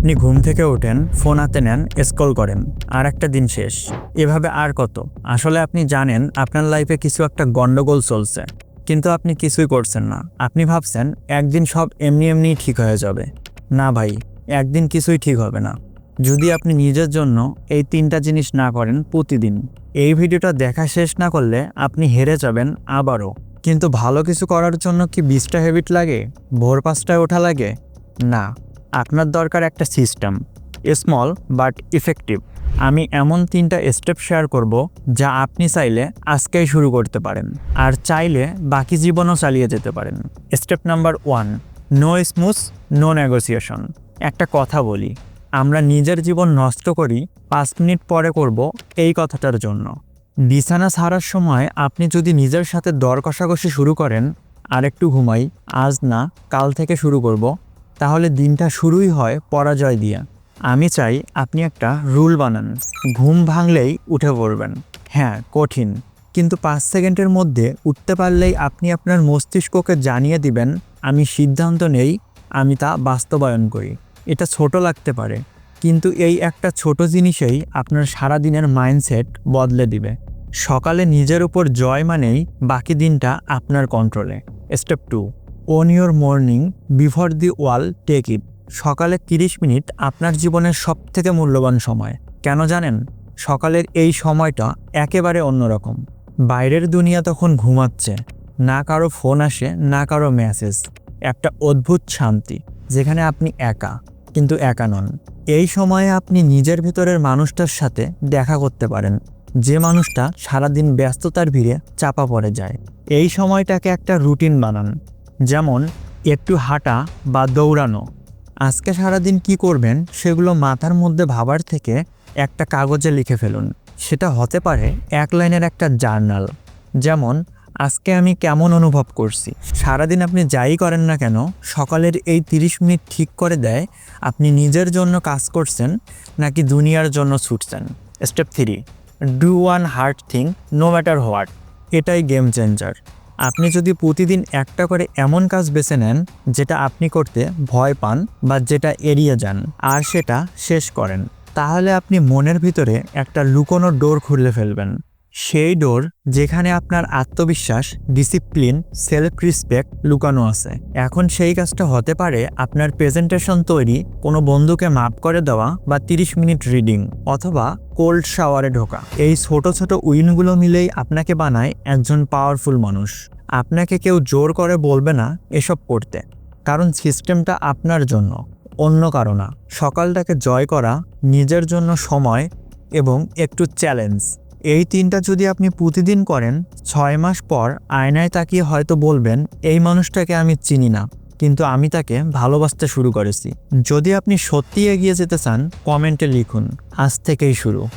আপনি ঘুম থেকে ওঠেন, ফোন হাতে নেন, স্ক্রল করেন, আর একটা দিন শেষ। এভাবে আর কত? আসলে আপনি জানেন আপনার লাইফে কিছু একটা গন্ডগোল চলছে, কিন্তু আপনি কিছুই করছেন না। আপনি ভাবছেন একদিন সব এমনি এমনি ঠিক হয়ে যাবে। না ভাই, একদিন কিছুই ঠিক হবে না যদি আপনি নিজের জন্য এই 3টা জিনিস না করেন প্রতিদিন। এই ভিডিওটা দেখা শেষ না করলে আপনি হেরে যাবেন আবারও। কিন্তু ভালো কিছু করার জন্য কি 20টা হ্যাবিট লাগে? ভোর 5টায় ওঠা লাগে? না, আপনার দরকার একটা সিস্টেম, স্মল বাট ইফেক্টিভ। আমি এমন 3টা স্টেপ শেয়ার করব যা আপনি চাইলে আজকেই শুরু করতে পারেন, আর চাইলে বাকি জীবনও চালিয়ে যেতে পারেন। Step number 1, no smooth, no negotiation. একটা কথা বলি, আমরা নিজের জীবন নষ্ট করি 5 মিনিট পরে করব এই কথাটার জন্য। বিছানা ছাড়ার সময় আপনি যদি নিজের সাথে দর কষাকষি শুরু করেন, আর একটু ঘুমাই, আজ না কাল থেকে শুরু করব, তাহলে দিনটা শুরুই হয় পরাজয় দিয়ে। আমি চাই আপনি একটা রুল বানান, ঘুম ভাঙলেই উঠে পড়বেন। হ্যাঁ, কঠিন, কিন্তু 5 সেকেন্ডের মধ্যে উঠতে পারলেই আপনি আপনার মস্তিষ্ককে জানিয়ে দিবেন আমি সিদ্ধান্ত নেই, আমি তা বাস্তবায়ন করি। এটা ছোট লাগতে পারে, কিন্তু এই একটা ছোট জিনিসেই আপনার সারাদিনের মাইন্ডসেট বদলে দিবে। সকালে নিজের উপর জয় মানেই বাকি দিনটা আপনার কন্ট্রোলে। Step 2, own your morning before the world take it. সকালে 30 মিনিট আপনার জীবনের সবথেকে মূল্যবান সময়। কেন জানেন? সকালের এই সময়টা একেবারে অন্যরকম। বাইরের দুনিয়া তখন ঘুমাচ্ছে, না কারো ফোন আসে, না কারো মেসেজ। একটা অদ্ভুত শান্তি, যেখানে আপনি একা, কিন্তু একা নন। এই সময়ে আপনি নিজের ভিতরের মানুষটার সাথে দেখা করতে পারেন, যে মানুষটা সারাদিন ব্যস্ততার ভিড়ে চাপা পড়ে যায়। এই সময়টাকে একটা রুটিন বানান, যেমন একটু হাঁটা বা দৌড়ানো। আজকে সারাদিন কি করবেন সেগুলো মাথার মধ্যে ভাবার থেকে একটা কাগজে লিখে ফেলুন। সেটা হতে পারে 1 লাইনের একটা জার্নাল, যেমন আজকে আমি কেমন অনুভব করছি। সারাদিন আপনি যাই করেন না কেন, সকালের এই 30 মিনিট ঠিক করে দেয় আপনি নিজের জন্য কাজ করছেন নাকি দুনিয়ার জন্য ছুটছেন। Step 3, do one hard thing no matter what. এটাই গেম চেঞ্জার। আপনি যদি প্রতিদিন একটা করে এমন কাজ বেছে নেন যেটা আপনি করতে ভয় পান বা যেটা এড়িয়ে যান, আর সেটা শেষ করেন, তাহলে আপনি মনের ভিতরে একটা লুকোনো ডোর খুলে ফেলবেন। সেই ডোর যেখানে আপনার আত্মবিশ্বাস, ডিসিপ্লিন, সেলফ রেসপেক্ট লুকানো আছে। এখন সেই কাজটা হতে পারে আপনার প্রেজেন্টেশন তৈরি, কোনো বন্ধুকে মাপ করে দেওয়া, বা 30 মিনিট রিডিং, অথবা কোল্ড শাওয়ারে ঢোকা। এই ছোট ছোট উইনগুলো মিলেই আপনাকে বানায় একজন পাওয়ারফুল মানুষ। আপনাকে কেউ জোর করে বলবে না এসব করতে, কারণ সিস্টেমটা আপনার জন্য, অন্য কারো না। সকালটাকে জয় করা, নিজের জন্য সময় এবং একটু চ্যালেঞ্জ, এই 3টা যদি আপনি প্রতিদিন করেন, 6 মাস পর আয়নায় তাকিয়ে হয়তো বলবেন এই মানুষটাকে আমি চিনি না, কিন্তু আমি তাকে ভালোবাসতে শুরু করেছি। যদি আপনি সত্যি এগিয়ে যেতে চান, কমেন্টে লিখুন আজ থেকেই শুরু।